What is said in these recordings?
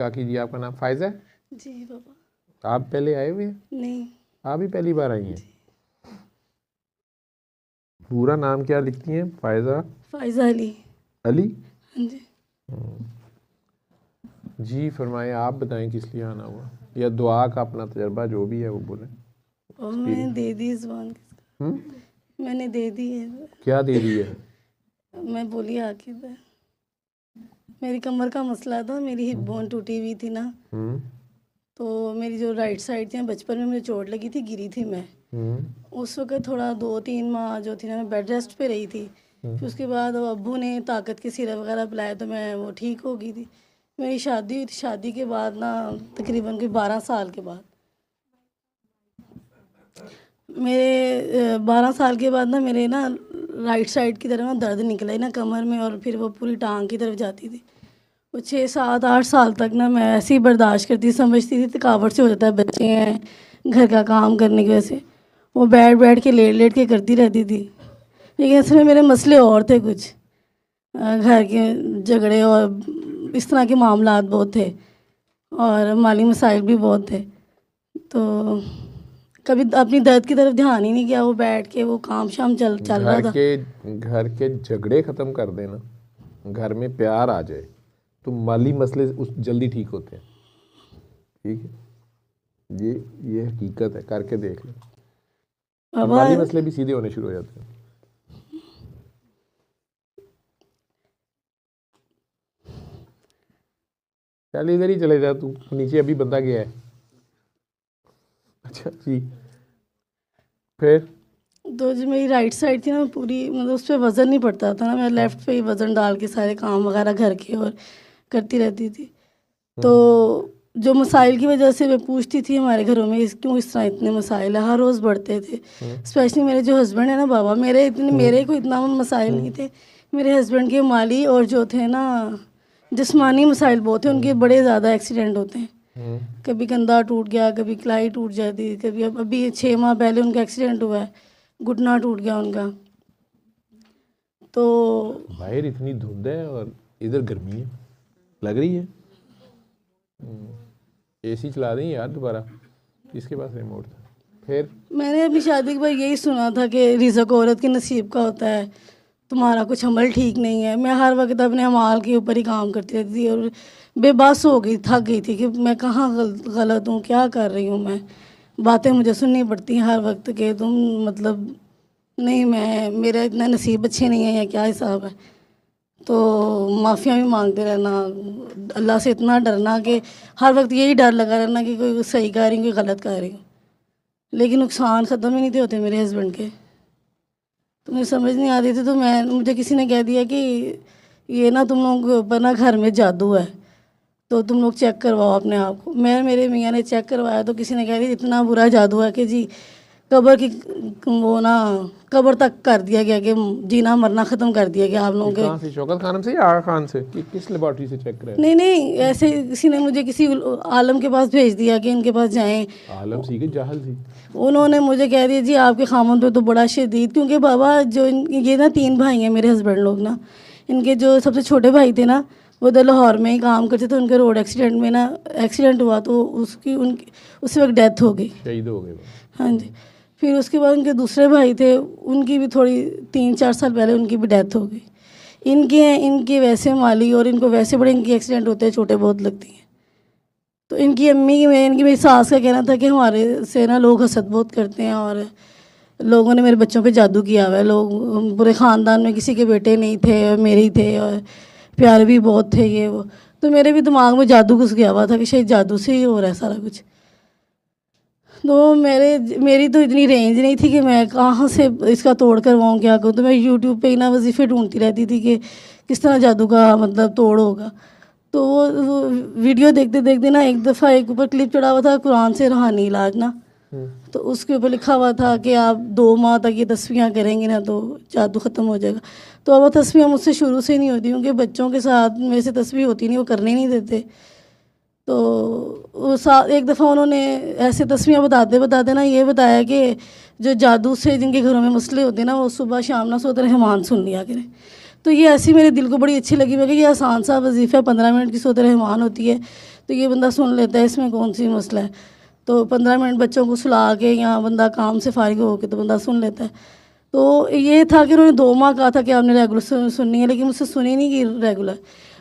काकी जी, आपका नाम फायजा है? जी पापा। आप पहले आए हुए हैं? नहीं। आप ही पहली बार आई हैं? पूरा नाम क्या लिखती हैं? फायजा फायजा अली। अली। हाँ जी। जी फरमाएं, आप बताएं किस लिए आना हुआ, या दुआ का अपना तजर्बा जो भी है वो बोलें। और मैंने दे दी ज़ुबान किसका, मैंने दे दी है। क्या दे दी है? मैं बोली आखिर मेरी कमर का मसला था, मेरी हिप बोन टूटी हुई थी ना, तो मेरी जो राइट साइड थी, बचपन में मुझे चोट लगी थी, गिरी थी मैं। उस वक्त थोड़ा 2-3 माह जो थी ना, मैं बेड रेस्ट पे रही थी। फिर उसके बाद अब्बू ने ताकत के सिरप वगैरह पिलाए तो मैं वो ठीक हो गई थी। मेरी शादी हुई थी, शादी के बाद ना तकरीबन कोई 12 साल के बाद, मेरे 12 साल के बाद ना मेरे ना राइट साइड की तरफ ना दर्द निकला ही ना कमर में, और फिर वो पूरी टांग की तरफ जाती थी। वो 6-7-8 साल तक ना मैं ऐसे ही बर्दाश्त करती, समझती थी थकावट से हो जाता है, बच्चे हैं, घर का काम करने की वजह से वो बैठ बैठ के लेट लेट के करती रहती थी। लेकिन इसमें मेरे मसले और थे कुछ, घर के झगड़े और इस तरह के मामलात बहुत थे, और माली मसाइल भी बहुत थे। तो कभी अपनी दर्द की तरफ ध्यान ही नहीं किया, वो बैठ के वो काम शाम चल रहा था। घर के झगड़े ख़त्म कर देना, घर में प्यार आ जाए तो माली मसले उस जल्दी ठीक होते हैं। ठीक है, ये हकीकत है, करके देख लो, माली मसले भी सीधे होने शुरू हो जाते हैं। चल इधर ही चले जा तू, नीचे अभी बंदा गया है। अच्छा जी, फिर तो जो मेरी राइट साइड थी ना पूरी, मतलब उस पर वज़न नहीं पड़ता था ना, मैं लेफ़्ट पे ही वज़न डाल के सारे काम वगैरह घर के और करती रहती थी। तो जो मसाइल की वजह से मैं पूछती थी हमारे घरों में क्यों इस तरह इतने मसाइल है, हर रोज़ बढ़ते थे। स्पेशली मेरे जो हस्बैंड है ना बाबा, मेरे को इतना मसाइल नहीं थे, मेरे हस्बैंड के माली और जो थे ना जिस्मानी मसाइल बहुत थे, उनके बड़े ज़्यादा एक्सीडेंट होते हैं। कभी कंधा टूट गया, कभी कलाई टूट जाती, कभी अभी 6 माह पहले उनका एक्सीडेंट हुआ है, घुटना टूट गया उनका। तो बाहर इतनी धुंध है और इधर गर्मी है, लग रही है। एसी चला दें यार दोबारा, इसके पास रिमोट था। फिर मैंने अपनी शादी के बाद यही सुना था कि रिज़्क़ औरत के नसीब का होता है, तुम्हारा कुछ अमल ठीक नहीं है। मैं हर वक्त अपने अमाल के ऊपर ही काम करती रहती थी और बेबस हो गई, थक गई थी कि मैं कहाँ गलत हूँ, क्या कर रही हूँ मैं। बातें मुझे सुननी पड़ती हैं हर वक्त के तुम मतलब नहीं, मेरा इतना नसीब अच्छे नहीं है या क्या हिसाब है। तो माफ़िया भी मांगते रहना, अल्लाह से इतना डरना कि हर वक्त यही डर लगा रहना कि कोई सही कर रही हूँ, कोई गलत कर रही हूँ। लेकिन नुकसान ख़त्म ही नहीं थे होते मेरे हस्बैंड के। तो मुझे समझ नहीं आ रही थी, तो मुझे किसी ने कह दिया कि ये ना तुम लोगों के ऊपर ना घर में जादू है, तो तुम लोग चेक करवाओ अपने आप को। मेरे मियाँ ने चेक करवाया तो किसी ने कह दिया इतना बुरा जादू है कि जी कब्र की वो ना कब्र तक कर दिया गया कि जीना मरना ख़त्म कर दिया गया आप लोगों के। कहाँ से, शौकत खानम से या आगा खान से, किस लेबॉर्ट्री से चेक कराया? नहीं, ऐसे किसी ने मुझे किसी आलम के पास भेज दिया कि इनके पास जाएं। आलम सी कि जाहल सी? उन्होंने मुझे कह दिया जी आपके खामन पे तो बड़ा शदीद, क्योंकि बाबा जो ये ना 3 भाई हैं मेरे हस्बैंड लोग ना, इनके जो सबसे छोटे भाई थे ना वो उधर लाहौर में ही काम करते थे, उनके रोड एक्सीडेंट में ना एक्सीडेंट हुआ तो उसी वक्त डेथ हो गई, शहीद हो गए। हाँ जी। फिर उसके बाद उनके दूसरे भाई थे, उनकी भी थोड़ी 3-4 साल पहले उनकी भी डेथ हो गई। इनके वैसे माली और इनको वैसे बड़े इनके एक्सीडेंट होते हैं, चोटें बहुत लगती हैं। तो इनकी मेरी सास का कहना था कि हमारे से ना लोग हसद बहुत करते हैं और लोगों ने मेरे बच्चों पे जादू किया हुआ है। लोग पूरे ख़ानदान में किसी के बेटे नहीं थे, मेरे ही थे, और प्यारे भी बहुत थे ये वो। तो मेरे भी दिमाग में जादू घुस गया हुआ था कि शायद जादू से ही हो रहा है सारा कुछ। तो मेरी तो इतनी रेंज नहीं थी कि मैं कहाँ से इसका तोड़ करवाऊँ, क्या करूँ। तो मैं यूट्यूब पे ही ना वजीफ़े ढूंढती रहती थी कि किस तरह जादू का मतलब तोड़ होगा। तो वो वीडियो देखते देखते ना एक दफ़ा एक ऊपर क्लिप चढ़ा हुआ था कुरान से रूहानी इलाज ना, तो उसके ऊपर लिखा हुआ था कि आप 2 माह तक ये तस्वीरें करेंगे ना तो जादू ख़त्म हो जाएगा। तो अब वो तस्वीरें मुझसे शुरू से नहीं होती, क्योंकि बच्चों के साथ मेरे से तस्वीर होती नहीं, वो करने नहीं देते। तो एक दफ़ा उन्होंने ऐसे तस्वीरें बताते बताते ना ये बताया कि जो जादू से जिनके घरों में मसले होते हैं ना, वो सुबह शाम ना सूरत रहमान सुन लिया करें। तो ये ऐसी मेरे दिल को बड़ी अच्छी लगी। मैं कि ये आसान सा वजीफ़ा 15 मिनट की सूरत रहमान होती है, तो ये बंदा सुन लेता है, इसमें कौन सी मसला है। तो 15 मिनट बच्चों को सुला के या बंदा काम से फारिग हो के तो बंदा सुन लेता है। तो ये था कि उन्होंने 2 माह कहा था कि आपने रेगुलर सुननी है, लेकिन मुझसे सुनी नहीं कि रेगुलर।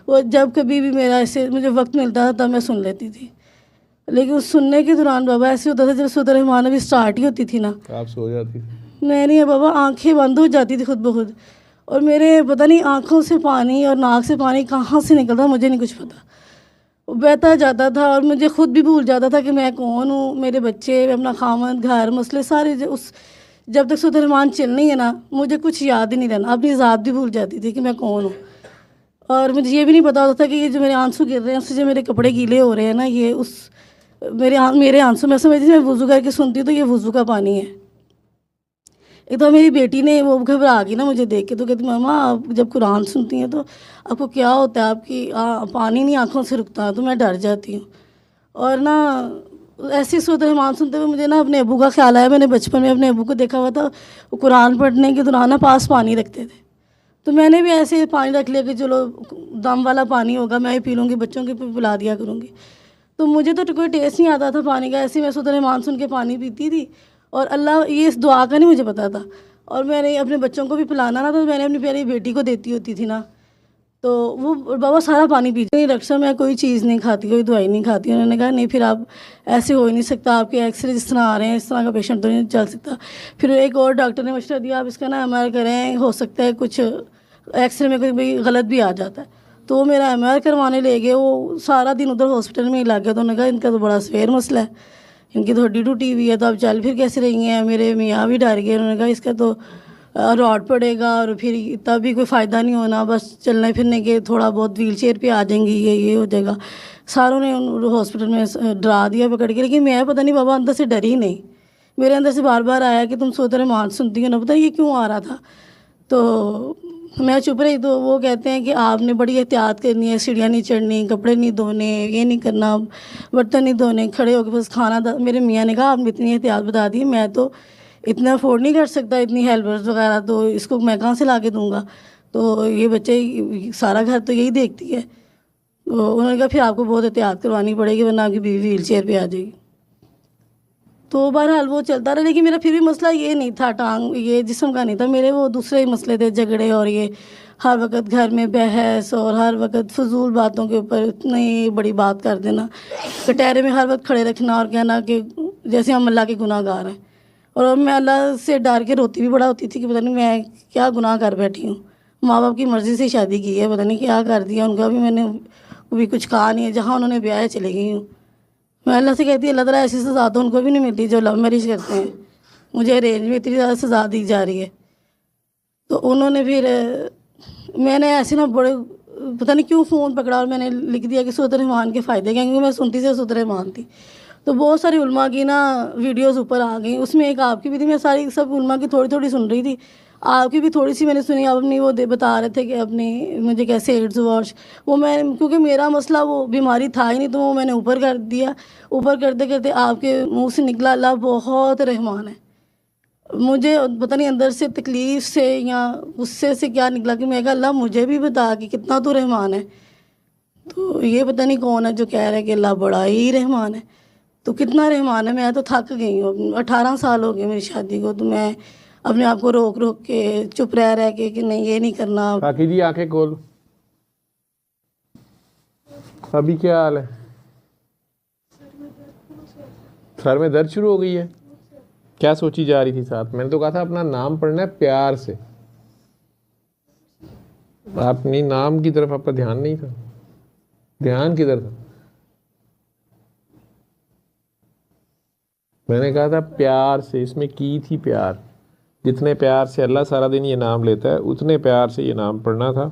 वो जब कभी भी मेरा ऐसे मुझे वक्त मिलता था तब मैं सुन लेती थी, लेकिन उस सुनने के दौरान बाबा ऐसे होता था जब सूरत रहमान अभी स्टार्ट ही होती थी ना, आप सो जाती? मेरी बाबा आंखें बंद हो जाती थी खुद ब खुद, और मेरे पता नहीं आंखों से पानी और नाक से पानी कहाँ से निकलता मुझे नहीं कुछ पता, वो बहता जाता था और मुझे खुद भी भूल जाता था कि मैं कौन हूँ, मेरे बच्चे, अपना खामद, घर, मसले सारे जब तक सूरत रहमान चलनी है ना मुझे कुछ याद ही नहीं रहना, अपनी ज़ात भी भूल जाती थी कि मैं कौन हूँ। और मुझे ये भी नहीं पता होता था कि ये जो मेरे आंसू गिर रहे हैं उससे जो मेरे कपड़े गीले हो रहे हैं ना, ये उस मेरे आंसू मैं समझती थी, मैं वज़ू करके सुनती हूँ तो ये वज़ू का पानी है। एक तो मेरी बेटी ने वो घबरा गई ना मुझे देख के, तो कहती मामा आप जब कुरान सुनती हैं तो आपको क्या होता है, आपकी पानी नहीं आँखों से रुकता, तो मैं डर जाती हूँ। और ना ऐसी सूरत रहमान सुनते हुए मुझे ना अपने अबू का ख्याल आया। मैंने बचपन में अपने अबू को देखा हुआ था, वो कुरान पढ़ने के दौरान ना पास पानी रखते थे, तो मैंने भी ऐसे पानी रख लिया कि चलो दम वाला पानी होगा, मैं ही पी लूँगी, बच्चों के पिला दिया करूँगी। तो मुझे तो कोई टेस्ट नहीं आता था पानी का, ऐसे मैं सूरत रहमान सुन के पानी पीती थी। और अल्लाह ये इस दुआ का नहीं मुझे पता था, और मैंने अपने बच्चों को भी पिलाना ना, तो मैंने अपनी प्यारी बेटी को देती होती थी ना, तो वो बाबा सारा पानी पीती नहीं, रक्षा मैं कोई चीज़ नहीं खाती, कोई दवाई नहीं खाती। उन्होंने कहा नहीं फिर आप ऐसे हो ही नहीं सकता, आपके एक्सरे जिस तरह आ रहे हैं इस तरह का पेशेंट तो नहीं चल सकता। फिर एक और डॉक्टर ने मशवरा दिया, आप इसका ना MR करें, हो सकता है कुछ एक्सरे में कोई भी गलत भी आ जाता है। तो वो मेरा MR करवाने ले गए, वो सारा दिन उधर हॉस्पिटल में ही लग गया। तो उन्होंने कहा इनका तो बड़ा सवेर मसला है, इनकी तो हड्डी टूटी हुई है, तो अब चल फिर कैसे रही हैं। मेरे मियाँ भी डर गए, उन्होंने कहा इसका तो रॉड पड़ेगा और फिर तब भी कोई फ़ायदा नहीं होना, बस चलने फिरने के थोड़ा बहुत व्हील चेयर पर आ जाएंगी, ये हो जाएगा। सारों ने हॉस्पिटल में डरा दिया पकड़ के, लेकिन मैं पता नहीं बाबा अंदर से डरी नहीं, मेरे अंदर से बार बार आया कि तुम सूरत रहमान सुनती हो ना, पता ये क्यों आ रहा था। तो मैं चुप रही। तो वो कहते हैं कि आपने बड़ी एहतियात करनी है, सीढ़ियाँ नहीं चढ़नी, कपड़े नहीं धोने, ये नहीं करना, बर्तन नहीं धोने, खड़े होकर बस खाना। मेरे मियाँ ने कहा आपने इतनी एहतियात बता दी, मैं तो इतना अफोर्ड नहीं कर सकता, इतनी हेल्पर्स वगैरह, तो इसको मैं कहाँ से ला के दूँगा, तो ये बच्चे सारा घर तो यही देखती है। तो उन्होंने कहा फिर आपको बहुत एहतियात करवानी पड़ेगी वरना आपकी बीवी व्हील चेयर पर आ जाएगी। तो बहरहाल वो चलता रहा, लेकिन मेरा फिर भी मसला ये नहीं था, टांग ये जिस्म का नहीं था, मेरे वो दूसरे ही मसले थे, झगड़े और ये हर वक्त घर में बहस और हर वक्त फजूल बातों के ऊपर इतनी बड़ी बात कर देना, कटहरे में हर वक्त खड़े रखना और कहना कि जैसे हम अल्लाह के गुनाहगार हैं। और मैं अल्लाह से डर के रोती भी बड़ा होती थी कि पता नहीं मैं क्या गुनाह कर बैठी हूँ, माँ बाप की मर्ज़ी से शादी की है, पता नहीं क्या कर दिया उनका भी, मैंने भी कुछ कहा नहीं है, जहाँ उन्होंने ब्याह चली गई हूँ। मैं अल्लाह से कहती है अल्लाह ताला ऐसी सज़ा तो उनको भी नहीं मिलती जो लव मैरिज करते हैं, मुझे अरेंज में इतनी ज़्यादा सज़ा दी जा रही है। तो उन्होंने फिर मैंने ऐसे ना बड़े पता नहीं क्यों फ़ोन पकड़ा और मैंने लिख दिया कि सूरत रहमान के फ़ायदे क्या, क्योंकि मैं सुनती से सूरत रहमान थी। तो बहुत सारी उलमा की ना वीडियोस ऊपर आ गई, उसमें एक आपकी भी थी, मैं सारी सब उलमा की थोड़ी थोड़ी सुन रही थी, आपकी भी थोड़ी सी मैंने सुनी। आप अपनी वो बता रहे थे कि अपनी मुझे कैसे एड्स वॉश, वो मैं क्योंकि मेरा मसला वो बीमारी था ही नहीं, तो वो मैंने ऊपर कर दिया। ऊपर करते करते आपके मुंह से निकला अल्लाह बहुत रहमान है। मुझे पता नहीं अंदर से तकलीफ़ से या गुस्से से क्या निकला कि मैं कहा अल्लाह मुझे भी बता कि कितना तो रहमान है। तो ये पता नहीं कौन है जो कह रहा है कि अल्लाह बड़ा ही रहमान है, तो कितना रहमान है। मैं तो थक गई हूँ, 18 साल हो गए मेरी शादी को, तो मैं अपने आप को रोक रोक के चुप रह के कि नहीं ये नहीं करना। बाकी जी आंखें खोल, अभी क्या हाल है? सर में दर्द शुरू हो गई है? क्या सोची जा रही थी साथ? मैंने तो कहा था अपना नाम पढ़ना है प्यार से, अपनी नाम की तरफ आपका ध्यान नहीं था, ध्यान किधर था? मैंने कहा था प्यार से, इसमें की थी प्यार, जितने प्यार से अल्लाह सारा दिन ये नाम लेता है उतने प्यार से ये नाम पढ़ना था।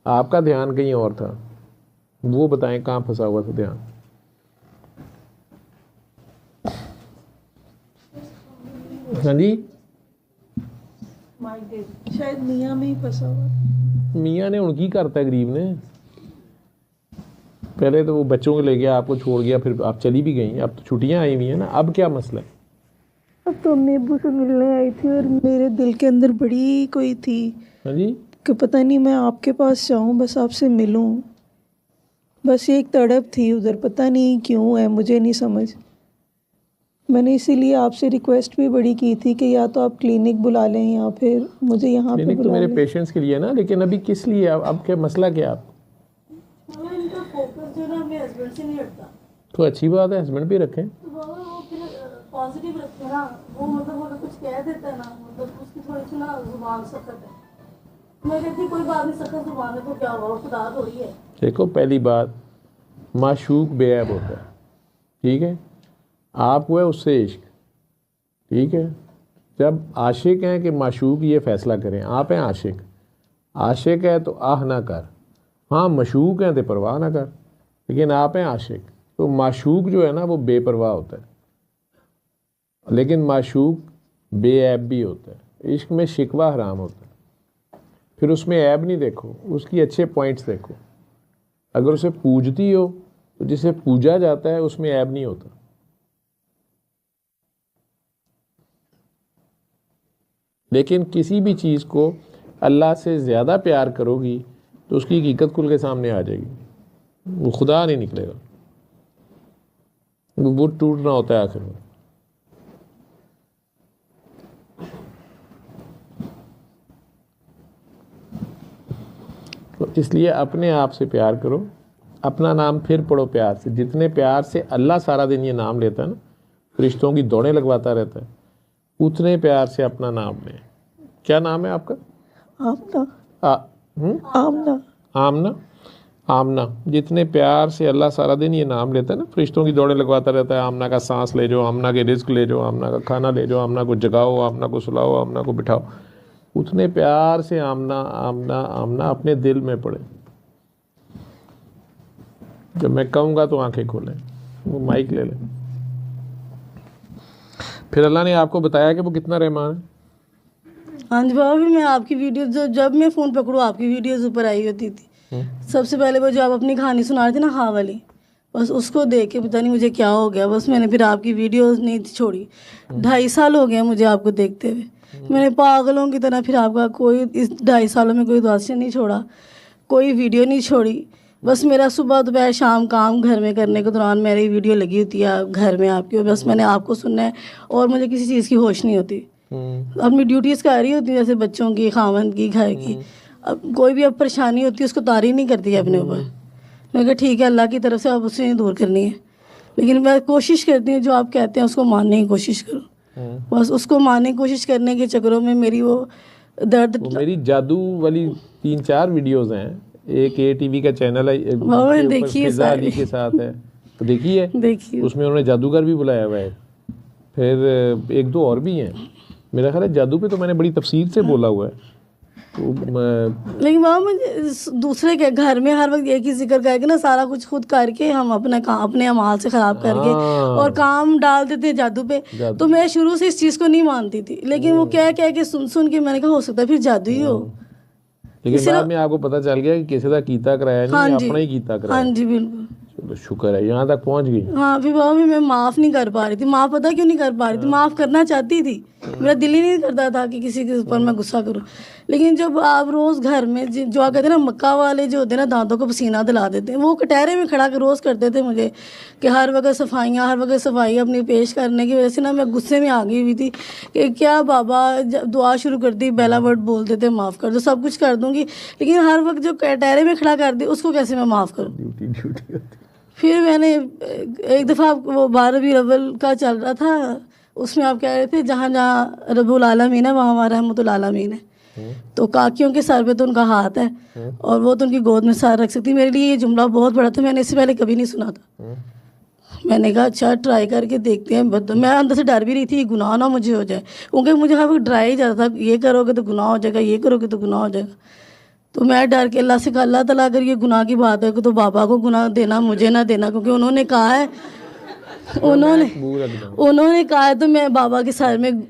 आपका ध्यान कहीं और था, वो बताएं कहाँ फंसा हुआ था ध्यान? हाँ जी, शायद मियाँ में ही फंसा हुआ। मियाँ ने उनकी करता है गरीब ने, पहले तो वो बच्चों को ले गया, आपको छोड़ गया, फिर आप चली भी गई, अब तो छुट्टियां आई हुई हैं ना, अब क्या मसला है? अब तो मैं अब्बू से मिलने आई थी और मेरे दिल के अंदर बड़ी कोई थी हाँ जी, कि पता नहीं मैं आपके पास जाऊं, बस आपसे मिलूं। बस एक तड़प थी उधर, पता नहीं क्यों है, मुझे नहीं समझ। मैंने इसीलिए आपसे रिक्वेस्ट भी बड़ी की थी कि या तो आप क्लिनिक बुला लें या फिर मुझे यहाँ पे क्लिनिक तो बुला मेरे लें। पेशेंट्स के लिए ना, लेकिन अभी किस लिए? अब क्या मसला क्या आप? बाबा इनका फोकस जो है ना अपने हस्बैंड से नहीं हटता। तो अच्छी बात है, हस्बैंड भी रखें। तो बाबा वो फिर पॉजिटिव रखते हैं ना, वो मतलब वो कुछ कह देता है ना, मतलब उसकी थोड़ी सी ना जुबान सख्त है। मैं कहती कोई बात नहीं, सख्त जुबान है तो क्या हुआ, खुदा थोड़ी है। देखो, पहली बात, माशूक बेऐब होता है, ठीक है? आप हुए उससे इश्क, ठीक है? जब आशिक हैं कि माशूक ये फैसला करें, आप हैं आशिक, आशिक है तो आह ना कर, हाँ मशूक हैं तो परवाह ना कर, लेकिन आप हैं आशिक। तो माशूक जो है ना वो बेपरवाह होता है, लेकिन माशूक बेऐब भी होता है। इश्क में शिकवा हराम होता है, फिर उसमें ऐब नहीं देखो, उसकी अच्छे पॉइंट्स देखो। अगर उसे पूजती हो तो जिसे पूजा जाता है उसमें ऐब नहीं होता। लेकिन किसी भी चीज़ को अल्लाह से ज़्यादा प्यार करोगी तो उसकी हकीकत खुल के सामने आ जाएगी, वो खुदा नहीं निकलेगा, वो बुत टूटना होता है आखिर में। तो इसलिए अपने आप से प्यार करो, अपना नाम फिर पढ़ो प्यार से। जितने प्यार से अल्लाह सारा दिन ये नाम लेता है ना, फरिश्तों की दौड़ें लगवाता रहता है, उतने प्यार से अपना नाम लें। क्या नाम है आपका? आमना। आमना। आमना। आमना। जितने प्यार से अल्लाह सारा दिन ये नाम लेता है ना, फरिश्तों की दौड़ें लगवाता रहता है, आमना का सांस ले जाओ, आमना के रिस्क ले जाओ, आमना का खाना ले जाओ, आमना को जगाओ, आमना को सुलाओ, आमना को बिठाओ, उतने प्यार से आमना आमना आमना अपने दिल में पड़े। जब मैं कहूँगा तो आंखें खोलें, वो माइक ले लें। फिर अल्लाह ने आपको बताया कि वो कितना रहमान है। हाँ जी बाबा, भी मैं आपकी वीडियो जो जब मैं फ़ोन पकड़ूँ आपकी वीडियोज़ ऊपर आई होती थी। सबसे पहले वो जो आप अपनी कहानी सुना रहे थे ना, हाँ वाली, बस उसको देख के पता नहीं मुझे क्या हो गया, बस मैंने फिर आपकी वीडियोज़ नहीं छोड़ी। 2.5 साल हो गए मुझे आपको देखते हुए। मैंने पागलों की तरह फिर आपका कोई इस 2.5 सालों में कोई दुआ नहीं छोड़ा, कोई वीडियो नहीं छोड़ी। बस मेरा सुबह दोपहर शाम काम घर में करने के दौरान मेरी वीडियो लगी होती है घर में आपकी, बस मैंने आपको सुनना है और मुझे किसी चीज़ की होश नहीं होती। अपनी ड्यूटीज़ कर रही होती है, जैसे बच्चों की, खावन की, घर की। अब कोई भी अब परेशानी होती है उसको तारी नहीं करती है अपने ऊपर। मैं कहा ठीक है, अल्लाह की तरफ से आप उससे दूर करनी है, लेकिन मैं कोशिश करती हूँ जो आप कहते हैं उसको मानने की कोशिश करो। बस उसको मानने की कोशिश करने के चक्करों में मेरी वो दर्द। वो मेरी जादू वाली 3-4 वीडियोस हैं, एक ATV का चैनल है, बाबा देखिए फिजा अली के साथ है, तो देखिए उसमें उन्होंने जादूगर भी बुलाया हुआ है। फिर 1-2 और भी हैं, मेरा ख्याल है जादू पे तो मैंने बड़ी तफसील से बोला हुआ है। तो लेकिन बाबा मुझे दूसरे के घर में हर वक्त एक ही जिक्र करके ना सारा कुछ खुद करके हम अपना काम अपने अमाल से ख़राब करके और काम डाल देते हैं जादू पे। तो मैं शुरू से इस चीज़ को नहीं मानती थी, लेकिन वो क्या के सुन के मैंने कहा हो सकता है फिर जादू ही हो। लेकिन बाद में आपको पता चल गया कि किसी का कीता कराया नहीं, अपना ही कीता कराया। हाँ जी बिल्कुल, चलो शुक्र है यहाँ तक पहुँच गई। हाँ फिर बाबा मैं माफ़ नहीं कर पा रही थी। माफ़ पता क्यों नहीं कर पा रही थी, माफ़ करना चाहती थी, मेरा दिल ही नहीं करता था कि किसी के ऊपर मैं गुस्सा करूँ। लेकिन जब आप रोज़ घर में जो कहते हैं ना मक्का वाले जो होते हैं ना, दांतों को पसीना दिला देते हैं, वो कटहरे में खड़ा कर रोज़ करते थे मुझे कि हर वक्त सफाइयाँ, हर वक्त सफाई अपनी पेश करने की वजह से ना मैं गुस्से में आ गई हुई थी कि क्या बाबा दुआ शुरू कर दी, पहला वर्ड बोलते थे माफ़ कर दो, सब कुछ कर दूँगी, लेकिन हर वक्त जो कटहरे में खड़ा कर दी उसको कैसे मैं माफ़ करूँ। फिर मैंने एक दफ़ा वो 12वीं रबीउल का चल रहा था, उसमें आप कह रहे थे जहाँ जहाँ रब्बुल आलमीन है वहाँ वहाँ रहमतुल आलमीन है। तो काकियों के सर पे तो उनका हाथ है और वो तो उनकी गोद में सर रख सकती। मेरे लिए ये जुमला बहुत बड़ा था, मैंने इससे पहले कभी नहीं सुना था। मैंने कहा अच्छा ट्राई करके देखते हैं। मैं अंदर से डर भी रही थी गुनाह ना मुझे हो जाए, क्योंकि मुझे हर वक्त डराया ही जाता था, ये करोगे तो गुनाह हो जाएगा, ये करोगे तो गुनाह हो जाएगा। तो मैं डर के अल्लाह से कहा अल्लाह ताला अगर ये गुनाह की बात है तो बाबा को गुनाह देना, मुझे ना देना, क्योंकि उन्होंने कहा है उन्होंने कहा है तो मैं बाबा के सर में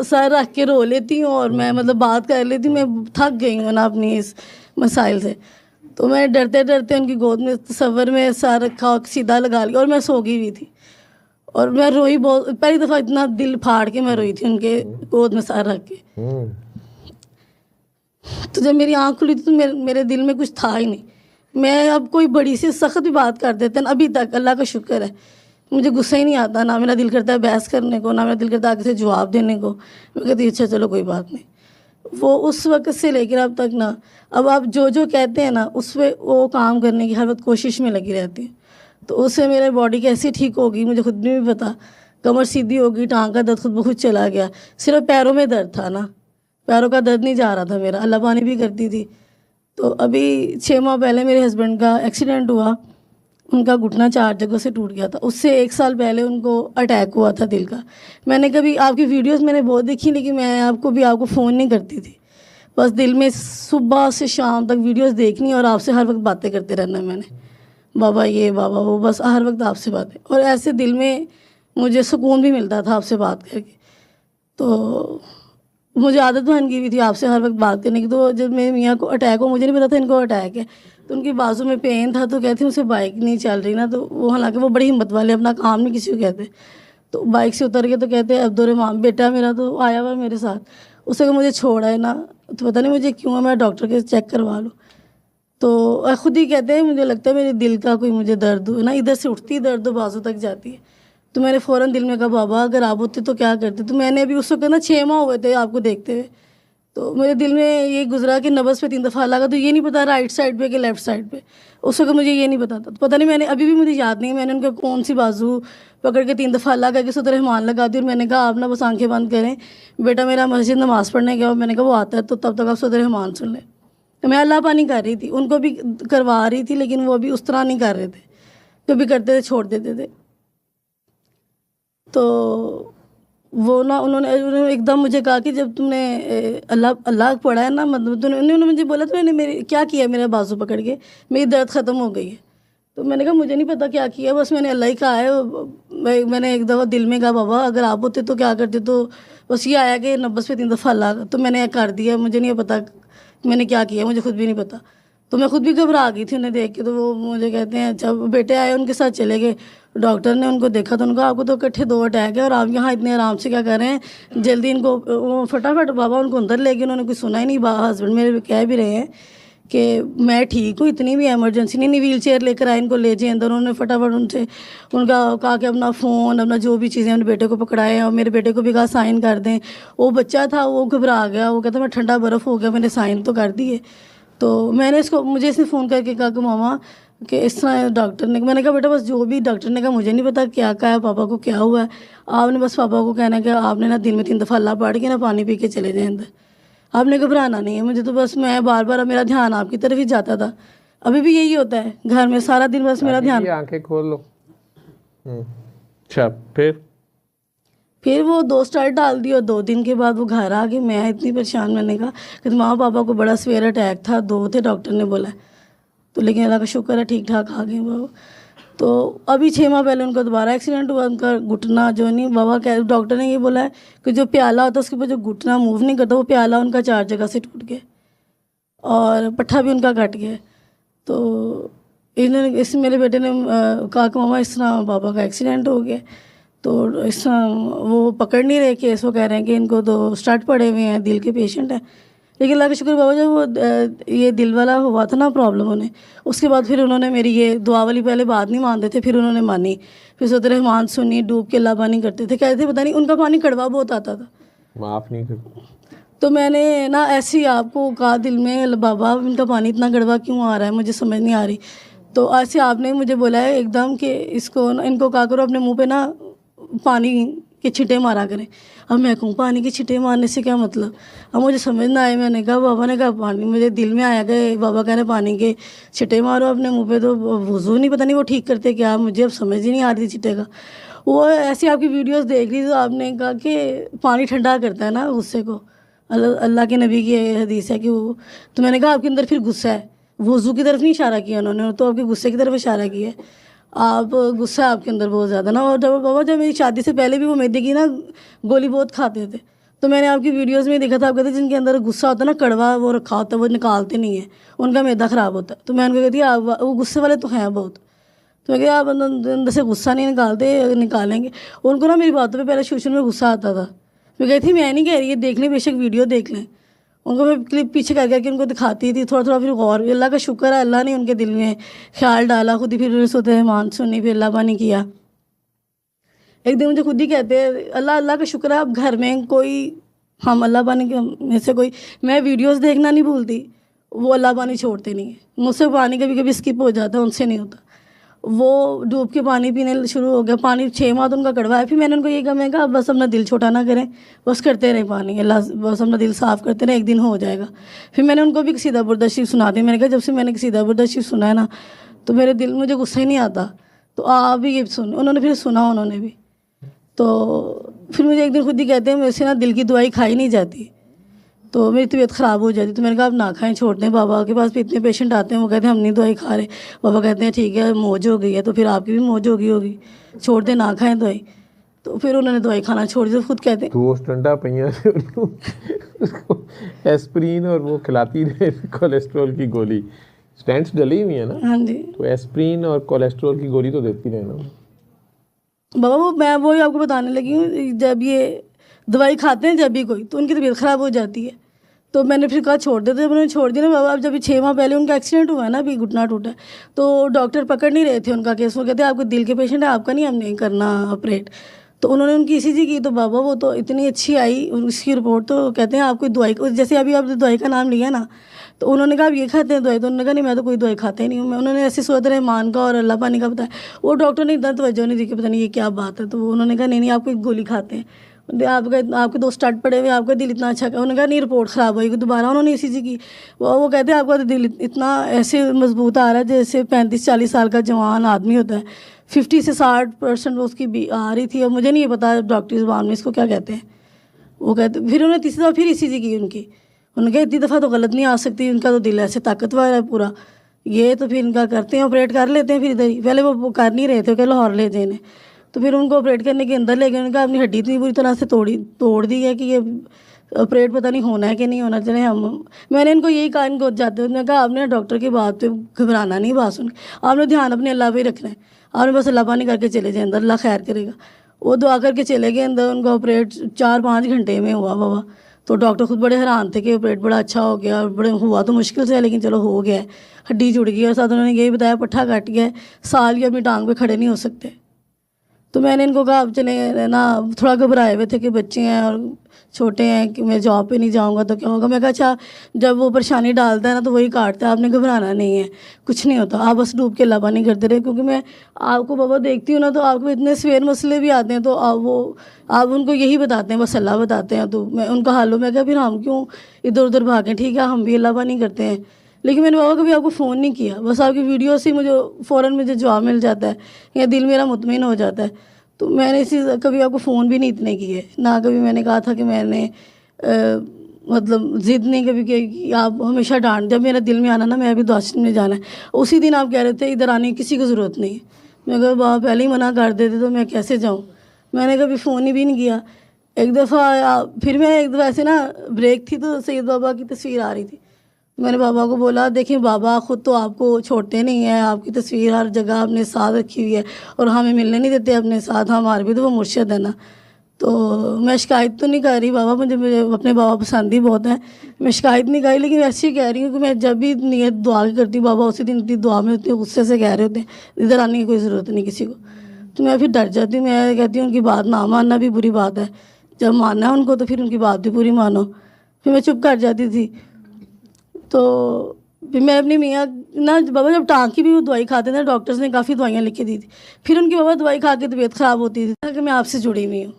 सर रख के रो लेती हूँ और मैं मतलब बात कर लेती हूँ। मैं थक गई हूँ ना अपनी इस मसाइल से, तो मैं डरते डरते उनकी गोद में तसव्वुर में सर रखा और सीधा लगा लिया और मैं सो गई हुई थी और मैं रोई बहुत। पहली दफ़ा इतना दिल फाड़ के मैं रोई थी उनके गोद में सर रख के। तो जब मेरी आँख खुली थी तो मेरे दिल में कुछ था ही नहीं, मैं अब कोई बड़ी सी सख्त भी बात कर देते हैं अभी तक, अल्लाह का शुक्र है मुझे गुस्सा ही नहीं आता, ना मेरा दिल करता है बहस करने को, ना मेरा दिल करता है आगे से जवाब देने को। मैं कहती अच्छा चलो कोई बात नहीं। वो उस वक्त से लेकर अब तक ना, अब आप जो जो कहते हैं ना उस पर वो काम करने की हर वक्त कोशिश में लगी रहती है। तो उससे मेरे बॉडी कैसे ठीक होगी मुझे खुद भी पता, कमर सीधी होगी, टांग का दर्द खुद ब खुद चला गया, सिर्फ पैरों में दर्द था ना, पैरों का दर्द नहीं जा रहा था मेरा, अल्लाह पानी भी करती थी। तो अभी 6 माह पहले मेरे हस्बैंड का एक्सीडेंट हुआ, उनका घुटना 4 जगह से टूट गया था। उससे 1 साल पहले उनको अटैक हुआ था दिल का। मैंने कभी आपकी वीडियोस मैंने बहुत देखी, लेकिन मैं आपको फ़ोन नहीं करती थी, बस दिल में सुबह से शाम तक वीडियोस देखनी और आपसे हर वक्त बातें करते रहना मैंने, बाबा ये बाबा वो, बस हर वक्त आपसे बातें। और ऐसे दिल में मुझे सुकून भी मिलता था आपसे बात करके। तो मुझे आदत बन गई हुई थी आपसे हर वक्त बात करने की। तो जब मेरे मियाँ को अटैक हो, मुझे नहीं पता था इनको अटैक है, तो उनकी बाजू में पेन था, तो कहती उनसे बाइक नहीं चल रही ना, तो वो हालांकि वो बड़ी हिम्मत वाले, अपना काम नहीं किसी को कहते, तो बाइक से उतर के तो कहते अब्दुर्रहमान बेटा मेरा तो आया हुआ मेरे साथ, उससे मुझे छोड़ा है ना, तो पता नहीं मुझे क्यों है, मैं डॉक्टर के चेक करवा लूँ। तो खुद ही कहते हैं मुझे लगता है मेरे दिल का कोई मुझे दर्द हो ना, इधर से उठती दर्द बाजू तक जाती है। तो मैंने फ़ौरन दिल में कहा बाबा अगर आप होते तो क्या करते। तो मैंने अभी उस वक्त ना 6 माह हुए थे आपको देखते हुए, तो मेरे दिल में ये गुजरा कि नब्ज़ पे 3 दफ़ा लगा, तो ये नहीं पता राइट साइड पे कि लेफ़्ट साइड पे, उस वक्त मुझे ये नहीं पता था। तो पता नहीं मैंने अभी भी मुझे याद नहीं मैंने उनका कौन सी बाजू पकड़ के 3 दफ़ा लगा के सूरत रहमान लगा दी, और मैंने कहा आप ना बस आंखें बंद करें, बेटा मेरा मस्जिद नमाज़ पढ़ने गया, मैंने कहा वो आता है तो तब तक आप सूरत रहमान सुन लें। तो मैं अल्लाह पानी कर रही थी, उनको भी करवा रही थी, लेकिन वो भी उस तरह नहीं कर रहे थे, कभी करते थे छोड़ देते थे। तो वो ना उन्होंने एकदम मुझे कहा कि जब तुमने अल्लाह पढ़ा है ना, मतलब उन्होंने मुझे बोला तो मैंने मेरे क्या किया, मेरा बाजू पकड़ के मेरी दर्द ख़त्म हो गई है। तो मैंने कहा मुझे नहीं पता क्या किया, बस मैंने अल्लाह ही कहा है। मैंने एक दफ़ा दिल में कहा बाबा अगर आप होते तो क्या करते, तो बस ये आया कि नब्बस पे 3 दफ़ा अल्लाह, तो मैंने कर दिया, मुझे नहीं पता मैंने क्या किया, मुझे खुद भी नहीं पता। तो मैं खुद भी घबरा गई थी उन्हें देख के। तो वो मुझे कहते हैं अच्छा, बेटे आए उनके साथ चले गए, डॉक्टर ने उनको देखा तो उनका आपको तो इकट्ठे 2 अटैक है और आप यहाँ इतने आराम से क्या कर रहे हैं, जल्दी इनको वो फटाफट बाबा उनको अंदर ले गए। उन्होंने कुछ सुना ही नहीं, हस्बैंड मेरे कह भी रहे हैं कि मैं ठीक हूँ, इतनी भी इमरजेंसी नहीं, व्हील चेयर लेकर आए इनको ले जाए अंदर। उन्होंने फटाफट उनसे उनका कहा कि अपना फ़ोन अपना जो भी चीज़ें अपने बेटे को पकड़ाए, और मेरे बेटे को भी कहा साइन कर दें। वो बच्चा था वो घबरा गया, वो कहता मैं ठंडा बर्फ़ हो गया, मैंने साइन तो कर दिए। तो मैंने मुझे इसने फ़ोन करके कहा कि मामा कि इस तरह डॉक्टर ने, मैंने कहा बेटा बस जो भी डॉक्टर ने कहा मुझे नहीं पता क्या कहा है, पापा को क्या हुआ है, आपने बस पापा को कहना है कि आपने ना दिन में 3 दफ़ा अल्लाह पढ़ के ना पानी पी के चले जाए अंदर, आपने घबराना नहीं है। मुझे तो बस मैं बार बार मेरा ध्यान आपकी तरफ ही जाता था, अभी भी यही होता है घर में सारा दिन, बस मेरा ध्यान। आंखें खोल लो। अच्छा फिर वो 2 स्टार डाल दी और 2 दिन के बाद वो घर आ गई। मैं इतनी परेशान, मैंने कहा कि माँ पापा को बड़ा सवेरा अटैक था, 2 थे डॉक्टर ने बोला, तो लेकिन अल्लाह का शुक्र है ठीक ठाक आ गए वो। तो अभी 6 माह पहले उनका दोबारा एक्सीडेंट हुआ, उनका घुटना जो नहीं बाबा कह डॉक्टर ने ये बोला है कि जो प्याला होता है उसके ऊपर जो घुटना मूव नहीं करता, वो प्याला उनका 4 जगह से टूट गया और पट्ठा भी उनका कट गया। तो इन्होंने इस मेरे बेटे ने कहा कि मामा इस तरह बाबा का एक्सीडेंट हो गया, तो इस तरह वो पकड़ नहीं रहे केस, वो कह रहे हैं कि इनको तो स्टंट पड़े हुए हैं, दिल के पेशेंट हैं। लेकिन अल्लाह का शुक्र बाबा जब वो ये दिल वाला हुआ था ना प्रॉब्लम उन्हें, उसके बाद फिर उन्होंने मेरी ये दुआ वाली पहले बात नहीं मानते थे, फिर उन्होंने मानी, फिर सूरत रहमान सुनी, डूब के अल्लाह पानी करते थे, कहते थे पता नहीं उनका पानी कड़वा बहुत आता था, माफ़ नहीं करते। तो मैंने ना ऐसे ही आपको कहा दिल में बाबा इनका पानी इतना कड़वा क्यों आ रहा है, मुझे समझ नहीं आ रही। तो ऐसे आपने मुझे बोला है एकदम कि इसको इनको कहा करो अपने मुँह पर ना पानी के छिटे मारा करें। अब मैं कहूँ पानी के छिटे मारने से क्या मतलब, अब मुझे समझ ना आए। मैंने कहा बाबा ने कहा पानी, मुझे दिल में आया कि बाबा कह रहे पानी के छिटे मारो अपने मुंह पे, तो वज़ू नहीं पता नहीं वो ठीक करते क्या, मुझे अब समझ ही नहीं आ रही छिटे का। वो ऐसी आपकी वीडियोस देख ली तो आपने कहा कि पानी ठंडा करता है ना गुस्से को, अल्लाह के नबी की हदीस है कि वो, तो मैंने कहा आपके अंदर फिर गुस्सा है, वज़ू की तरफ नहीं इशारा किया उन्होंने, तो आपके गुस्से की तरफ इशारा किया है, आप गुस्सा आपके अंदर बहुत ज़्यादा ना। और जब मेरी शादी से पहले भी वो मैदे की ना गोली बहुत खाते थे, तो मैंने आपकी वीडियोस में देखा था, आप कहते जिनके अंदर गुस्सा होता है ना कड़वा वो रखा होता है, वो निकालते नहीं है, उनका मैदा ख़राब होता है। तो मैं उनको कहती आप वो गुस्से वाले तो हैं बहुत, तो मैं कहती आप अंदर से गुस्सा नहीं निकालते, निकालेंगे। उनको ना मेरी बातों पर पहले शुरू में गुस्सा आता था, मैं कहती थी मैं नहीं कह रही है, देख लें बेशक वीडियो देख लें, उनको मैं क्लिप पीछे कर करके उनको दिखाती थी, थोड़ा थोड़ा फिर गौर, अल्लाह का शुक्र है अल्लाह ने उनके दिल में ख्याल डाला, खुद ही फिर सोते मान सुनी, फिर अल्लाह पानी किया। एक दिन मुझे खुद ही कहते हैं अल्लाह अल्लाह का शुक्र है अब घर में कोई, हम अल्लाह पानी के में से कोई, मैं वीडियोस देखना नहीं भूलती, वो अल्लाह पानी छोड़ते नहीं है, मुझसे पानी कभी कभी स्किप हो जाता है, उनसे नहीं होता। वो डूब के पानी पीने शुरू हो गया, पानी 6 माह तो उनका कड़वा है। फिर मैंने उनको ये कहा, मैं कहा बस अपना दिल छोटा ना करें, बस करते रहे पानी, अल्लाह बस अपना दिल साफ़ करते रहे, एक दिन हो जाएगा। फिर मैंने उनको भी कसीदा बुर्दा शरीफ सुना दी। मैंने कहा जब से मैंने कसीदा बुर्दा शरीफ सुना है ना, तो मेरे दिल, मुझे गुस्सा ही नहीं आता, तो आप भी ये सुन। उन्होंने फिर सुना, उन्होंने भी, तो फिर मुझे एक दिन खुद ही कहते हैं मेरे से ना दिल की दवाई खाई नहीं जाती, तो मेरी तबीयत ख़राब हो जाती। तो मैंने कहा आप ना खाएं, छोड़ दें। बाबा के पास भी इतने पेशेंट आते हैं, वो कहते हैं हम नहीं दवाई खा रहे। बाबा कहते हैं ठीक है मौज हो गई है, तो फिर आपकी भी मौज हो गई होगी, छोड़ दें, ना खाएं दवाई। तो फिर उन्होंने दवाई खाना छोड़ दी। तो खुद कहते हैं तो स्टंटा पहिया से उसको एस्प्रीन और वो खिलाती रहे कोलेस्ट्रॉल की गोली, स्टेंट्स डली हुई है ना, हाँ जी तो एस्प्रीन और कोलेस्ट्रॉल की गोली तो देती रहे ना। बाबा, वो मैं वही आपको बताने लगी हूँ, जब ये दवाई खाते हैं जब भी कोई, तो उनकी तबीयत ख़राब हो जाती है। तो मैंने फिर कहा छोड़ दे, तो जब उन्होंने छोड़ दिया ना बाबा, अब जब 6 माह पहले उनका एक्सीडेंट हुआ है ना, अभी घुटना टूटा है, तो डॉक्टर पकड़ नहीं रहे थे उनका केस। वो कहते हैं आपको दिल के पेशेंट है, आपका नहीं, हम नहीं करना ऑपरेट। तो उन्होंने उनकी ECG की, तो बाबा वो तो इतनी अच्छी आई उसकी रिपोर्ट, तो कहते हैं आपको दवाई, जैसे अभी आपने दवाई का नाम लिया ना, तो उन्होंने कहा आप ये खाते हैं दवाई, तो उन्होंने कहा नहीं मैं तो कोई दवाई खाते ही नहीं हूँ। मैं, उन्होंने ऐसे सूरत रहमान का और अल्लाह पानी का बताया, वो डॉक्टर ने इतना तवज्जो नहीं दी कि पता नहीं ये क्या बात है। तो उन्होंने कहा नहीं नहीं आप कोई गोली खाते हैं, आपके 2 स्टंट पड़े हुए, आपका दिल इतना अच्छा। उन्होंने कहा नहीं रिपोर्ट ख़राब होगी, दोबारा उन्होंने ECG की, वो कहते हैं आपका दिल इतना ऐसे मजबूत आ रहा है जैसे 35-40 साल का जवान आदमी होता है। 50 से 60% उसकी भी आ रही थी, और मुझे नहीं पता डॉक्टरी ज़बान में इसको क्या कहते हैं। वो कहते, फिर उन्होंने तीसरी दफ़ा फिर ECG की उनकी, उन्होंने कहा इतनी दफ़ा तो गलत नहीं आ सकती, इनका तो दिल ऐसे ताकतवर है पूरा, ये तो फिर इनका करते हैं ऑपरेट कर लेते हैं। फिर इधर ही पहले वो कर नहीं रहे थे, क्या लाहौर ले जाने, तो फिर उनको ऑपरेट करने के अंदर ले गए। उनका अपनी हड्डी इतनी बुरी तरह से तोड़ दी है कि ये ऑपरेट पता नहीं होना है कि नहीं होना। चले हम, मैंने इनको यही कहा, इनको जाते हुए मैंने कहा आपने डॉक्टर की बात पे घबराना नहीं, बात सुन, आपने ध्यान अपने अल्लाह पे ही रखना है, आपने बस अल्लाह पानी करके चले जाए अंदर, अल्लाह खैर करेगा। वो दुआ करके चले गए अंदर, उनका ऑपरेट 4-5 घंटे में हुआ बाबा। तो डॉक्टर खुद बड़े हैरान थे कि ऑपरेट बड़ा अच्छा हो गया, बड़े हुआ तो मुश्किल से, लेकिन चलो हो गया है, हड्डी जुड़ गई, और साथ उन्होंने यही बताया पट्ठा कट गया है, साल की अपनी टांग पे खड़े नहीं हो सकते। तो मैंने इनको कहा अब चले ना, थोड़ा घबराए हुए थे कि बच्चे हैं और छोटे हैं कि मैं जॉब पे नहीं जाऊंगा तो क्या होगा। मैं कहा अच्छा जब वो परेशानी डालता है ना तो वही काटता है, आपने घबराना नहीं है, कुछ नहीं होता, आप बस डूब के अल्लाह पानी करते रहे। क्योंकि मैं आपको बाबा देखती हूँ ना, तो आपको इतने सवेर मसले भी आते हैं, तो आप उनको यही बताते हैं, बस अल्लाह बताते हैं। तो मैं उनका हाल हो, मैं कहा फिर हम क्यों इधर उधर भागें, ठीक है हम भी अल्लाह पानी करते हैं। लेकिन मैंने बाबा कभी आपको फ़ोन नहीं किया, बस आपकी वीडियो से मुझे फ़ौरन मुझे जवाब मिल जाता है, या दिल मेरा मुतमईन हो जाता है। तो मैंने इसी कभी आपको फ़ोन भी नहीं इतने किए, ना कभी मैंने कहा था कि मैंने मतलब ज़िद नहीं कभी की कि आप हमेशा डांट, जब मेरा दिल में आना ना मैं अभी दुआसिन में जाना है, उसी दिन आप कह रहे थे इधर आने की किसी को ज़रूरत नहीं है। मैं कहा बाबा पहले ही मना कर देते तो मैं कैसे जाऊँ, मैंने कभी फ़ोन ही भी नहीं किया। एक दफ़ा फिर मैं एक दफ़ा ऐसे ना ब्रेक थी, तो सैयद बाबा की तस्वीर आ रही थी, मैंने बाबा को बोला देखिए बाबा ख़ुद तो आपको छोड़ते नहीं हैं, आपकी तस्वीर हर जगह आपने साथ रखी हुई है और हमें मिलने नहीं देते अपने साथ, हमारे भी तो वो मुर्शिद है ना। तो मैं शिकायत तो नहीं कर रही बाबा, मुझे अपने बाबा पसंद ही बहुत है, मैं शिकायत नहीं कर रही, लेकिन ऐसे ही कह रही हूँ कि मैं जब भी नियत दुआ की करती हूँ बाबा उसी दिन इतनी दुआ में इतने गुस्से से कह रहे होते हैं इधर आने की कोई ज़रूरत नहीं किसी को। तो मैं फिर डर जाती हूँ, मैं कहती हूँ उनकी बात ना मानना भी बुरी बात है, जब मानना है उनको तो फिर उनकी बात भी पूरी मानो। फिर मैं चुप कर जाती थी। तो फिर मैं अपनी मियाँ ना बाबा जब टाँग की भी वो दवाई खाते थे, डॉक्टर्स ने काफ़ी दवाइयाँ लिख के दी थी, फिर उनकी बाबा दवाई खा के तबीयत ख़राब होती थी कि मैं आपसे जुड़ी हुई हूँ,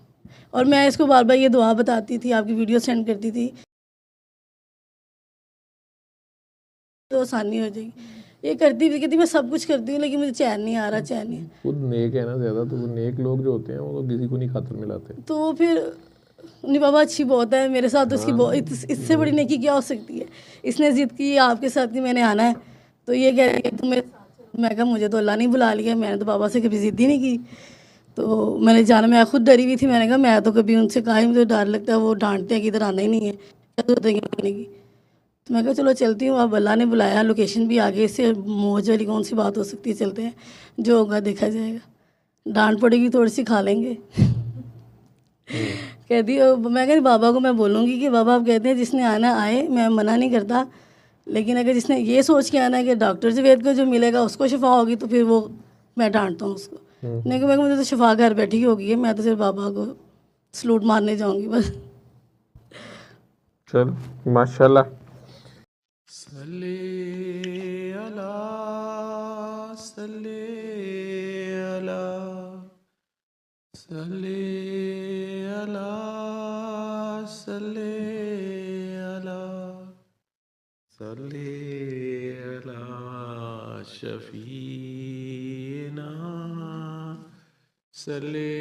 और मैं इसको बार बार ये दुआ बताती थी, आपकी वीडियो सेंड करती थी तो आसानी हो जाएगी। ये करती थी, कहती मैं सब कुछ करती हूँ लेकिन मुझे चैन नहीं आ रहा, चैन नहीं। खुद नेक है ना ज़्यादा, तो वो नेक लोग जो होते हैं वो तो किसी को नहीं खातर मिलाते। तो फिर नहीं बाबा अच्छी बहुत है मेरे साथ, तो इसकी इससे बड़ी नेकी क्या हो सकती है। इसने ज़िद की आपके साथ कि मैंने आना है, तो ये कह रही है तुम मेरे साथ। मैं कहा मुझे तो अल्लाह नहीं बुला लिया, मैंने तो बाबा से कभी ज़िद ही नहीं की, तो मैंने जाना, मैं खुद डरी हुई थी। मैंने कहा मैं तो कभी उनसे कहा ही, मुझे डर लगता है, वो डांटते हैं कि इधर आना ही नहीं है, क्या जरूरत है आने की। तो मैं कहा चलो चलती हूँ, अब अल्लाह ने बुलाया, लोकेशन भी आ गई, इससे मौज वाली कौन सी बात हो सकती है, चलते हैं, जो होगा देखा जाएगा, डांट पड़ेगी थोड़ी सी खा लेंगे। कहती है, मैं कहती बाबा को मैं बोलूँगी कि बाबा आप कहते हैं जिसने आना आए, मैं मना नहीं करता, लेकिन अगर जिसने ये सोच के आना है कि डॉक्टर जावेद को जो मिलेगा उसको शिफा होगी तो फिर वो मैं डांटता हूँ उसको। नहीं कि मैं मुझे तो शिफा घर बैठी होगी है, मैं तो सिर्फ बाबा को सलूट मारने जाऊँगी बस। चलो माशाल्लाह। सल्ले अला सल्ले अला सल्ले अला सल्ले अला सल्ले अला शफीना सल्ले